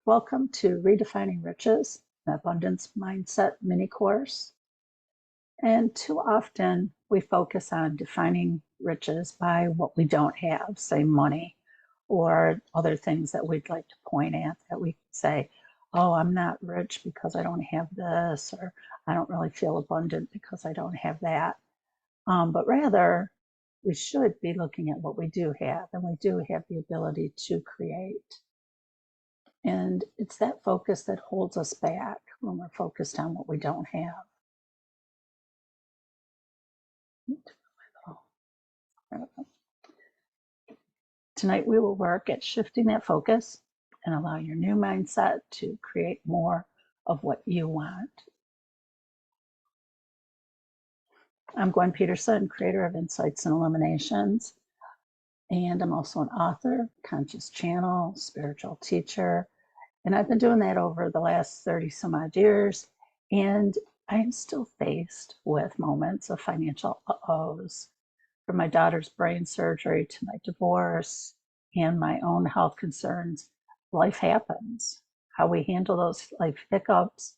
Welcome to Redefining Riches, an abundance mindset mini course. And too often we focus on defining riches by what we don't have, say money, or other things that we'd like to point at that we say, oh, I'm not rich because I don't have this, or I don't really feel abundant because I don't have that. But rather, we should be looking at what we do have, and we do have the ability to create. And it's that focus that holds us back when we're focused on what we don't have. Tonight, we will work at shifting that focus and allow your new mindset to create more of what you want. I'm Gwen Peterson, creator of Insights and Eliminations, and I'm also an author, conscious channel, spiritual teacher, and I've been doing that over the last 30 some odd years, and I'm still faced with moments of financial uh-ohs. From my daughter's brain surgery to my divorce and my own health concerns, life happens. How we handle those life hiccups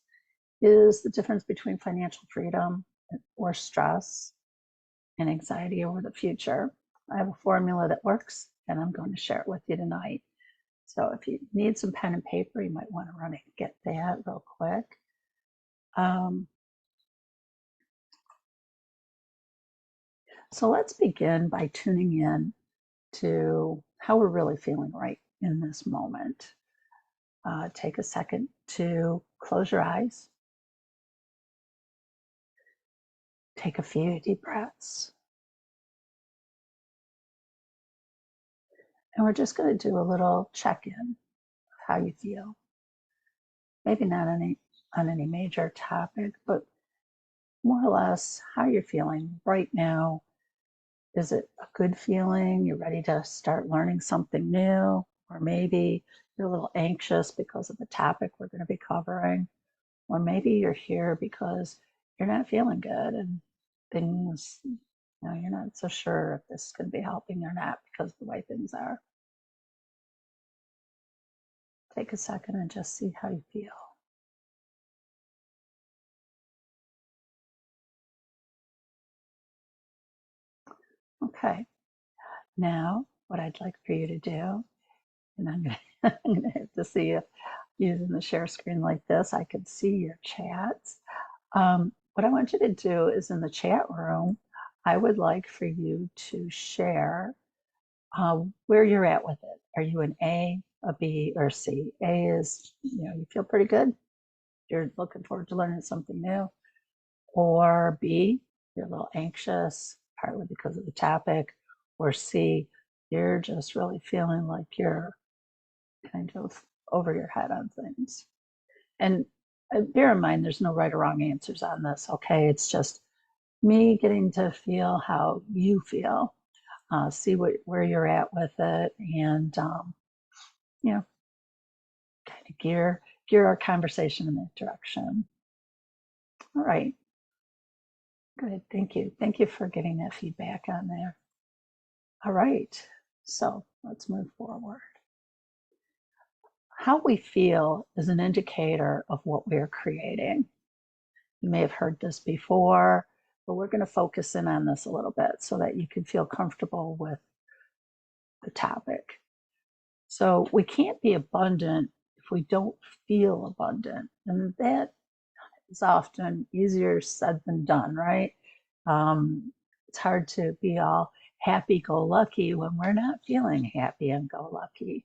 is the difference between financial freedom or stress and anxiety over the future. I have a formula that works, and I'm going to share it with you tonight. So if you need some pen and paper, you might want to run and get that real quick. So let's begin by tuning in to how we're really feeling right in this moment. Take a second to close your eyes. Take a few deep breaths. And we're just going to do a little check-in of how you feel. Maybe not on any major topic, but more or less how you're feeling right now. Is it a good feeling? You're ready to start learning something new? Or maybe you're a little anxious because of the topic we're going to be covering. Or maybe you're here because you're not feeling good and things, you're not so sure if this is going to be helping or not because of the way things are. Take a second and just see how you feel. Okay, now what I'd like for you to do, and I'm going to have to see if using the share screen like this, I can see your chats. What I want you to do is in the chat room, I would like for you to share where you're at with it. Are you an A, a B, or a C? A is, you feel pretty good. You're looking forward to learning something new. Or B, you're a little anxious, partly because of the topic. Or C, you're just really feeling like you're kind of over your head on things. And bear in mind, there's no right or wrong answers on this, okay? It's just me getting to feel how you feel, see where you're at with it, and, kind of gear our conversation in that direction. All right. Good. Thank you. Thank you for getting that feedback on there. All right. So let's move forward. How we feel is an indicator of what we're creating. You may have heard this before, but we're going to focus in on this a little bit so that you can feel comfortable with the topic. So we can't be abundant if we don't feel abundant. And that is often easier said than done, right? It's hard to be all happy-go-lucky when we're not feeling happy and go lucky.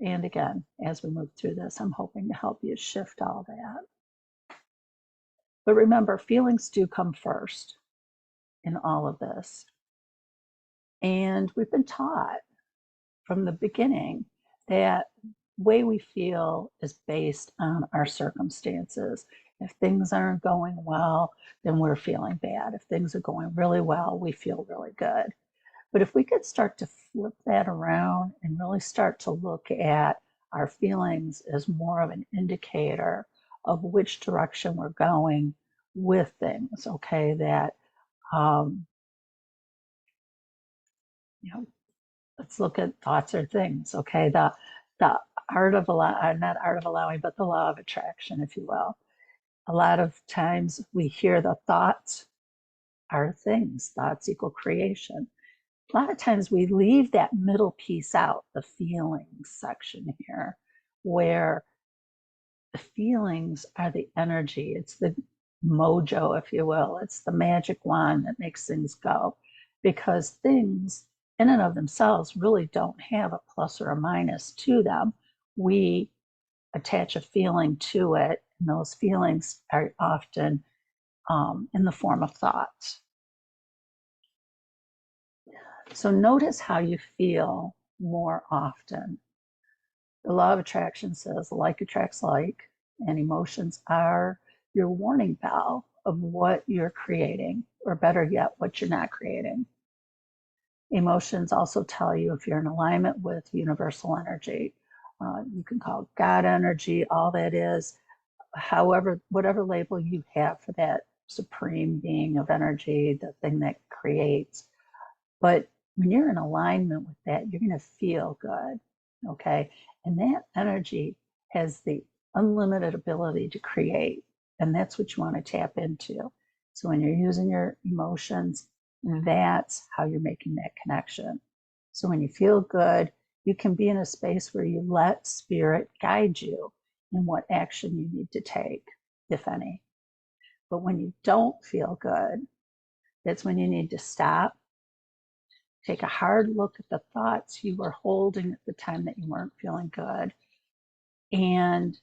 And again, as we move through this, I'm hoping to help you shift all that. But remember, feelings do come first in all of this. And we've been taught from the beginning that way we feel is based on our circumstances. If things aren't going well, then we're feeling bad. If things are going really well, we feel really good. But if we could start to flip that around and really start to look at our feelings as more of an indicator of which direction we're going with things, okay, that, let's look at thoughts or things, okay, not art of allowing, but the law of attraction, if you will. A lot of times we hear the thoughts are things, thoughts equal creation. A lot of times we leave that middle piece out, the feelings section here, where the feelings are the energy. It's the mojo, if you will. It's the magic wand that makes things go, because things in and of themselves really don't have a plus or a minus to them. We attach a feeling to it, and those feelings are often in the form of thoughts. So notice how you feel more often. The law of attraction says like attracts like, and emotions are your warning bell of what you're creating, or better yet, what you're not creating. Emotions also tell you if you're in alignment with universal energy. You can call it God energy, all that is, however, whatever label you have for that supreme being of energy, the thing that creates. But when you're in alignment with that, you're going to feel good. Okay. And that energy has the unlimited ability to create. And that's what you want to tap into. So when you're using your emotions, that's how you're making that connection. So when you feel good, you can be in a space where you let spirit guide you in what action you need to take, if any. But when you don't feel good, that's when you need to stop, take a hard look at the thoughts you were holding at the time that you weren't feeling good, and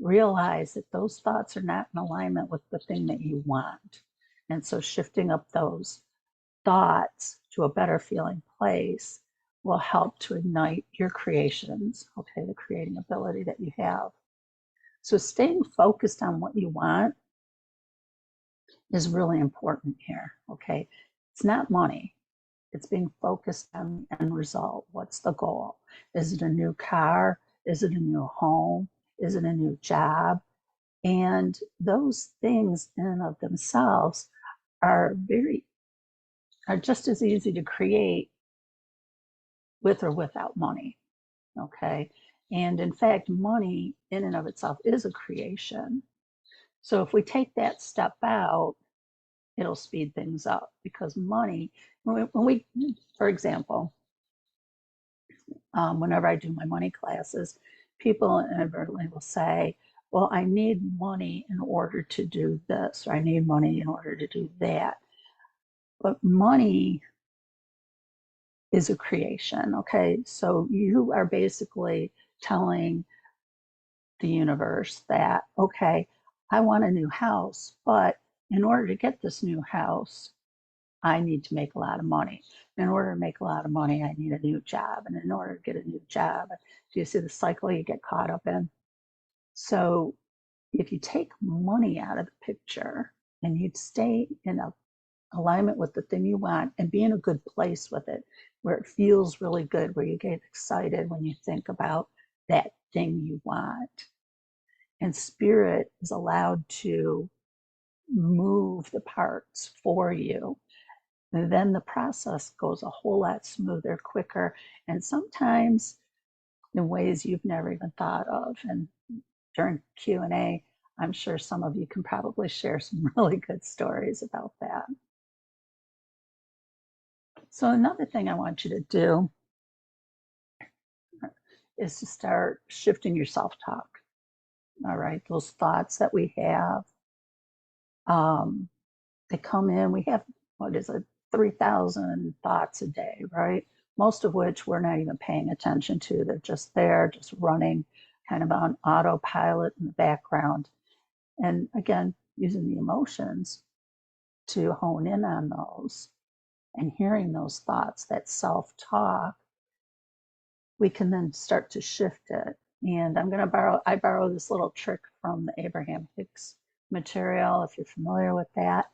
realize that those thoughts are not in alignment with the thing that you want. And so shifting up those thoughts to a better feeling place will help to ignite your creations, okay, the creating ability that you have. So staying focused on what you want is really important here, okay? It's not money. It's being focused on the end result. What's the goal? Is it a new car? Is it a new home? Is it a new job? And those things in and of themselves are just as easy to create with or without money. Okay. And in fact, money in and of itself is a creation. So if we take that step out, it'll speed things up, because money, for example, whenever I do my money classes, people inadvertently will say, well, I need money in order to do this, or I need money in order to do that. But money is a creation, okay? So you are basically telling the universe that, okay, I want a new house, but in order to get this new house, I need to make a lot of money. In order to make a lot of money, I need a new job. And in order to get a new job, do you see the cycle you get caught up in? So if you take money out of the picture and you stay in a alignment with the thing you want and be in a good place with it, where it feels really good, where you get excited when you think about that thing you want, and spirit is allowed to move the parts for you, then the process goes a whole lot smoother, quicker, and sometimes in ways you've never even thought of. And during Q&A, I'm sure some of you can probably share some really good stories about that. So another thing I want you to do is to start shifting your self-talk. All right, those thoughts that we have, they come in. We have, what is it, 3,000 thoughts a day, right? Most of which we're not even paying attention to. They're just there, just running kind of on autopilot in the background. And again, using the emotions to hone in on those and hearing those thoughts, that self-talk, we can then start to shift it. And I borrow this little trick from the Abraham Hicks material, if you're familiar with that.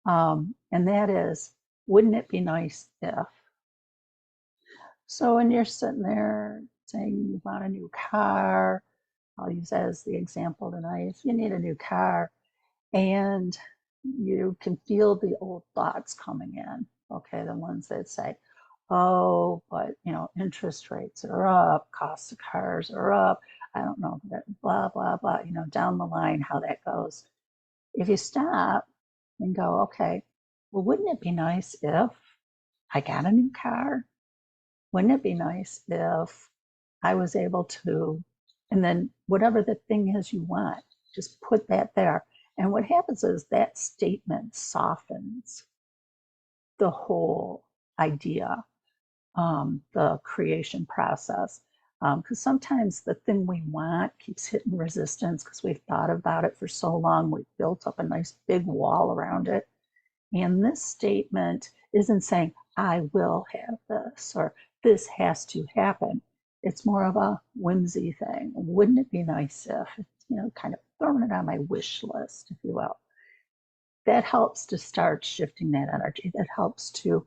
And that is, wouldn't it be nice if? So when you're sitting there saying you want a new car, I'll use that as the example tonight. If you need a new car and you can feel the old thoughts coming in, okay, the ones that say, oh, but interest rates are up, costs of cars are up. I don't know, blah, blah, blah, down the line, how that goes. If you stop and go, okay, well, wouldn't it be nice if I got a new car? Wouldn't it be nice if I was able to, and then whatever the thing is you want, just put that there. And what happens is that statement softens the whole idea, the creation process. Because sometimes the thing we want keeps hitting resistance because we've thought about it for so long, we've built up a nice big wall around it. And this statement isn't saying, I will have this or this has to happen. It's more of a whimsy thing. Wouldn't it be nice if, kind of throwing it on my wish list, if you will. That helps to start shifting that energy. That helps to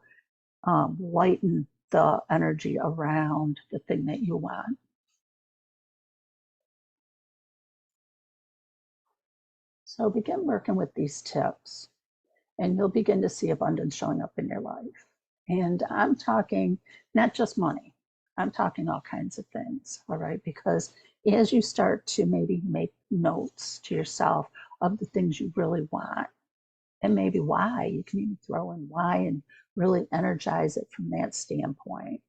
lighten the energy around the thing that you want. So begin working with these tips and you'll begin to see abundance showing up in your life. And I'm talking not just money, I'm talking all kinds of things, all right? Because as you start to maybe make notes to yourself of the things you really want, and maybe why, you can even throw in why and really energize it from that standpoint.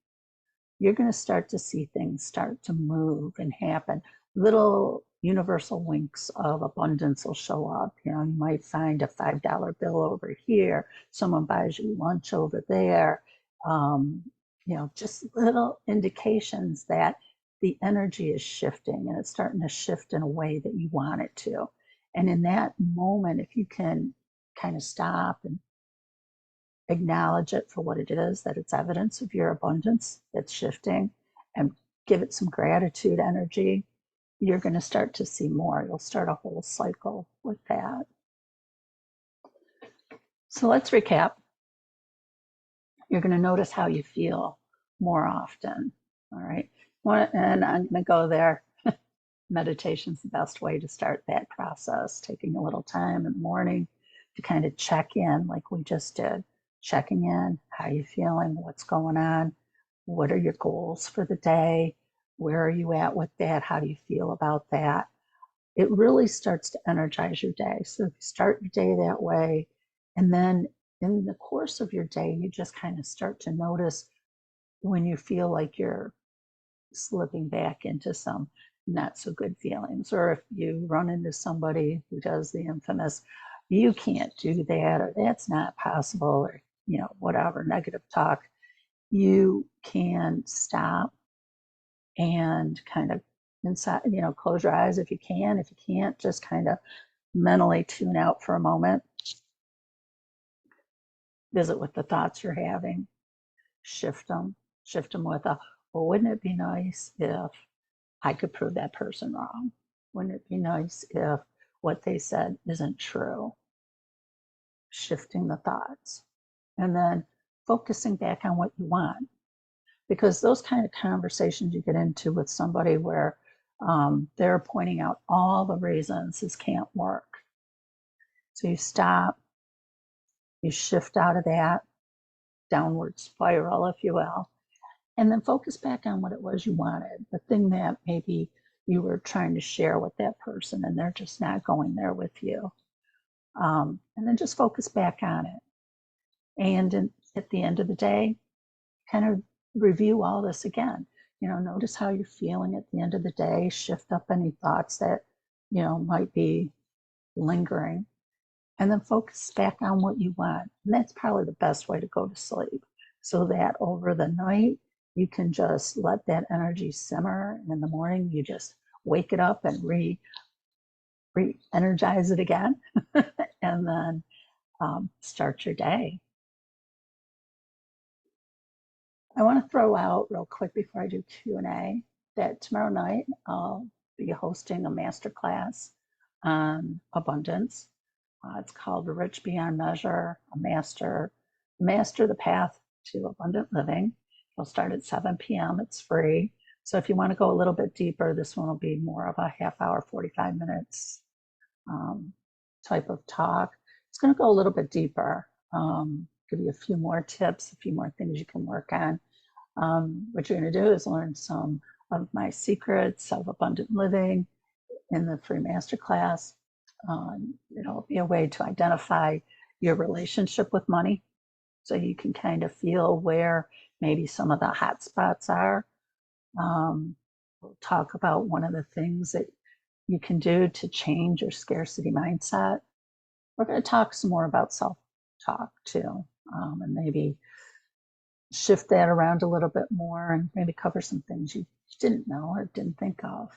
You're going to start to see things start to move and happen. Little universal winks of abundance will show up. You might find a $5 bill over here. Someone buys you lunch over there. Just little indications that the energy is shifting and it's starting to shift in a way that you want it to. And in that moment, if you can kind of stop and acknowledge it for what it is, that it's evidence of your abundance that's shifting, and give it some gratitude energy, you're going to start to see more. You'll start a whole cycle with that. So let's recap. You're going to notice how you feel more often. All right. And I'm going to go there. Meditation's the best way to start that process, taking a little time in the morning to kind of check in like we just did. Checking in, how you feeling, what's going on, what are your goals for the day, where are you at with that, how do you feel about that. It really starts to energize your day. So if you start your day that way, and then in the course of your day, you just kind of start to notice when you feel like you're slipping back into some not so good feelings, or if you run into somebody who does the infamous, you can't do that, or that's not possible, or whatever negative talk, you can stop and kind of inside, close your eyes if you can. If you can't, just kind of mentally tune out for a moment. Visit with the thoughts you're having. Shift them with a, well, wouldn't it be nice if I could prove that person wrong? Wouldn't it be nice if what they said isn't true? Shifting the thoughts. And then focusing back on what you want. Because those kind of conversations you get into with somebody where they're pointing out all the reasons this can't work. So you stop, you shift out of that downward spiral, if you will, and then focus back on what it was you wanted, the thing that maybe you were trying to share with that person and they're just not going there with you. And then just focus back on it. And at the end of the day, kind of review all this again. Notice how you're feeling at the end of the day, shift up any thoughts that, might be lingering, and then focus back on what you want. And that's probably the best way to go to sleep, so that over the night, you can just let that energy simmer. And in the morning, you just wake it up and re-energize it again, and then start your day. I want to throw out real quick before I do Q&A that tomorrow night I'll be hosting a masterclass on abundance. It's called Rich Beyond Measure, master the path to abundant living. It'll start at 7 p.m. It's free. So if you want to go a little bit deeper, this one will be more of a half hour, 45 minutes type of talk. It's going to go a little bit deeper. give you a few more tips, a few more things you can work on. What you're going to do is learn some of my secrets of abundant living in the free masterclass. It'll be a way to identify your relationship with money so you can kind of feel where maybe some of the hot spots are. We'll talk about one of the things that you can do to change your scarcity mindset. We're going to talk some more about self-talk too, and maybe shift that around a little bit more and maybe cover some things you didn't know or didn't think of.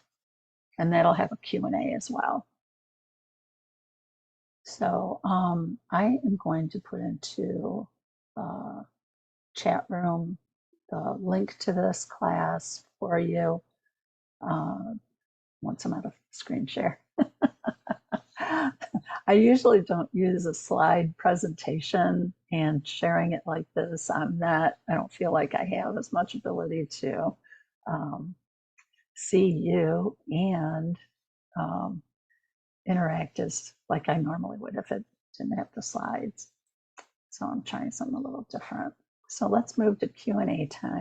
And that'll have a Q&A as well. So I am going to put into the chat room the link to this class for you once I'm out of screen share. I usually don't use a slide presentation, and sharing it like this, I don't feel like I have as much ability to see you and interact as like I normally would if it didn't have the slides. So I'm trying something a little different. So let's move to Q&A time.